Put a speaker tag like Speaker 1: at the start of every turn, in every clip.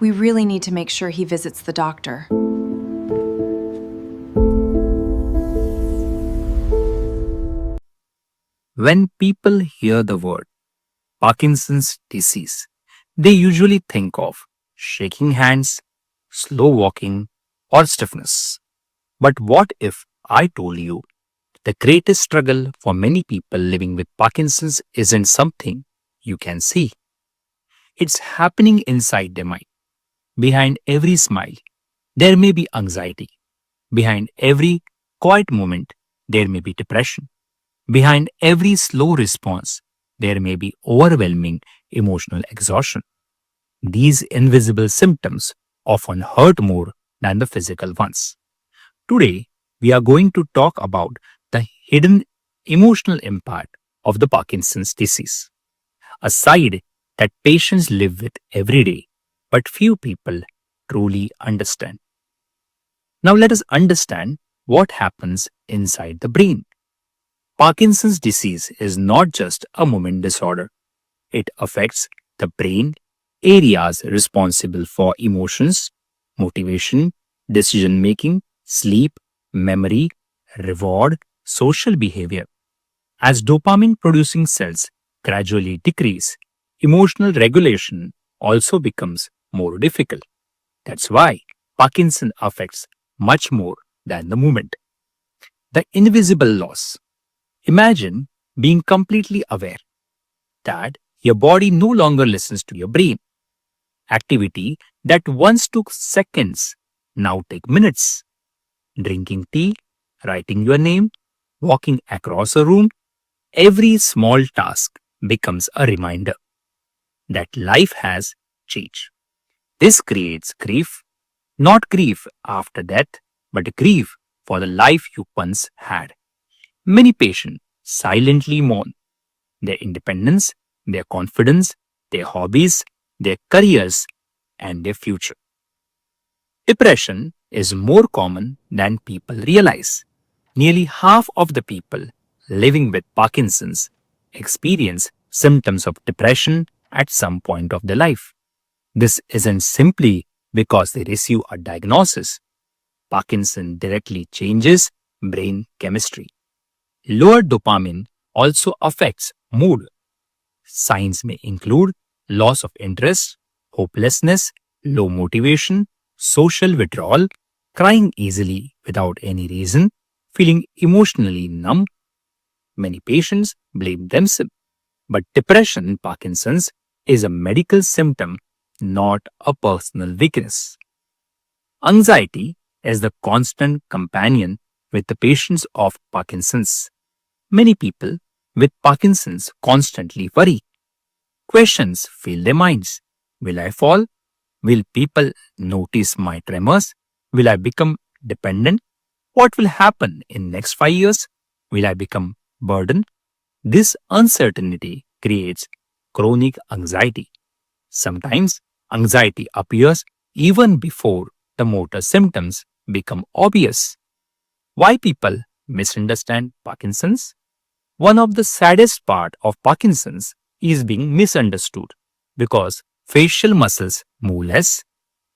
Speaker 1: We really need to make sure he visits the doctor.
Speaker 2: When people hear the word Parkinson's disease, they usually think of shaking hands, slow walking, or stiffness. But what if I told you the greatest struggle for many people living with Parkinson's isn't something you can see? It's happening inside their mind. Behind every smile, there may be anxiety. Behind every quiet moment, there may be depression. Behind every slow response, there may be overwhelming emotional exhaustion. These invisible symptoms often hurt more than the physical ones. Today, we are going to talk about the hidden emotional impact of the Parkinson's disease, a side that patients live with every day, but few people truly understand. Now, let us understand what happens inside the brain. Parkinson's disease is not just a movement disorder, it affects the brain areas responsible for emotions, motivation, decision making, sleep, memory, reward, social behavior. As dopamine producing cells gradually decrease, emotional regulation also becomes more difficult. That's why Parkinson affects much more than the movement. The invisible loss. Imagine being completely aware that your body no longer listens to your brain. Activity that once took seconds now take minutes. Drinking tea, writing your name, walking across a room, every small task becomes a reminder that life has changed. This creates grief, not grief after death, but grief for the life you once had. Many patients silently mourn their independence, their confidence, their hobbies, their careers, and their future. Depression is more common than people realize. Nearly half of the people living with Parkinson's experience symptoms of depression at some point of their life. This isn't simply because they receive a diagnosis. Parkinson directly changes brain chemistry. Lower dopamine also affects mood. Signs may include loss of interest, hopelessness, low motivation, social withdrawal, crying easily without any reason, feeling emotionally numb. Many patients blame themselves. But depression in Parkinson's is a medical symptom, not a personal weakness. Anxiety is the constant companion with the patients of Parkinson's. Many people with Parkinson's constantly worry. Questions fill their minds. Will I fall? Will people notice my tremors? Will I become dependent? What will happen in next 5 years? Will I become burdened? This uncertainty creates chronic anxiety. Sometimes anxiety appears even before the motor symptoms become obvious. Why people misunderstand Parkinson's? One of the saddest part of Parkinson's is being misunderstood because facial muscles move less.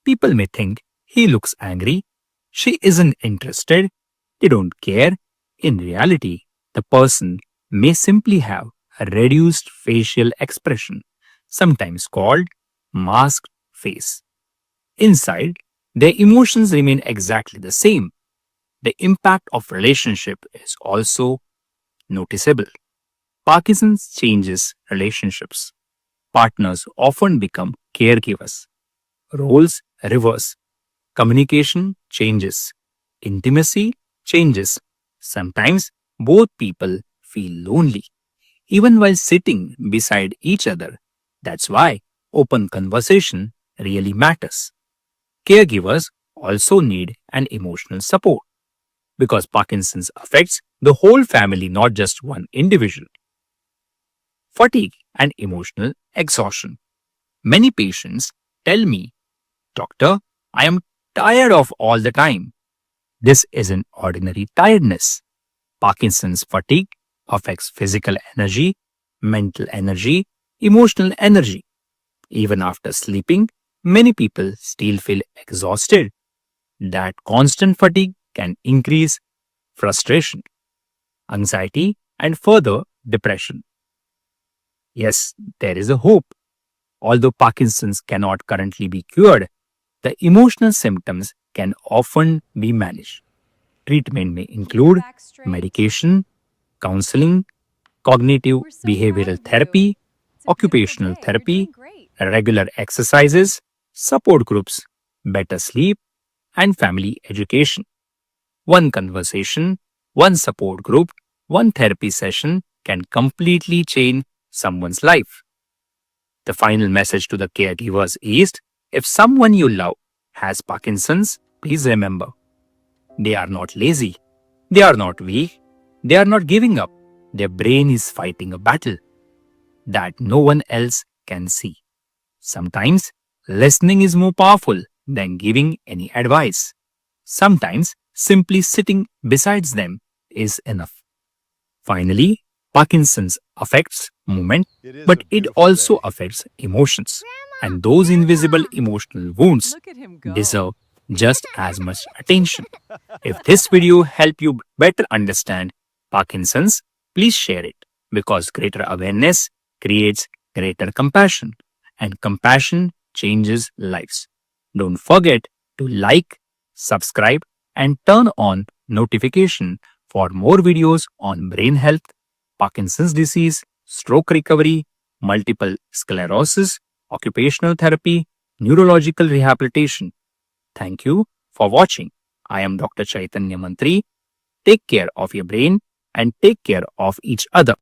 Speaker 2: People may think he looks angry, she isn't interested, they don't care. In reality, the person may simply have a reduced facial expression, sometimes called masked face. Inside, their emotions remain exactly the same. The impact of relationship is also noticeable. Parkinson's changes relationships. Partners often become caregivers. Roles reverse. Communication changes. Intimacy changes. Sometimes both people feel lonely, even while sitting beside each other. That's why open conversation really matters. Caregivers also need an emotional support because Parkinson's affects the whole family, not just one individual. Fatigue and emotional exhaustion. Many patients tell me, Doctor, I am tired of all the time. This isn't ordinary tiredness. Parkinson's fatigue affects physical energy, mental energy, emotional energy. Even after sleeping, Many people still feel exhausted. That constant fatigue can increase frustration, anxiety, and further depression. Yes, there is a hope. Although Parkinson's cannot currently be cured, the emotional symptoms can often be managed. Treatment may
Speaker 1: Keep your
Speaker 2: include
Speaker 1: back straight.
Speaker 2: medication, counseling, cognitive
Speaker 1: We're so proud
Speaker 2: behavioral
Speaker 1: of you.
Speaker 2: therapy,
Speaker 1: It's a beautiful
Speaker 2: occupational
Speaker 1: day. You're
Speaker 2: therapy,
Speaker 1: doing great.
Speaker 2: regular exercises, support groups, better sleep, and family education. One conversation, one support group, one therapy session can completely change someone's life. The final message to the caregivers is if someone you love has Parkinson's, please remember they are not lazy, they are not weak, they are not giving up. Their brain is fighting a battle that no one else can see. Sometimes listening is more powerful than giving any advice. Sometimes simply sitting beside them is enough. Finally, Parkinson's affects movement,
Speaker 3: It is a
Speaker 2: but it
Speaker 3: beautiful
Speaker 2: also
Speaker 3: day.
Speaker 2: affects emotions. And those invisible emotional wounds
Speaker 1: Look at him go.
Speaker 2: deserve just as much attention. If this video helped you better understand Parkinson's, please share it because greater awareness creates greater compassion and compassion changes lives. Don't forget to like, subscribe, and turn on notification for more videos on brain health, Parkinson's disease, stroke recovery, multiple sclerosis, occupational therapy, neurological rehabilitation. Thank you for watching. I am Dr. Chaitanya Mantri. Take care of your brain and take care of each other.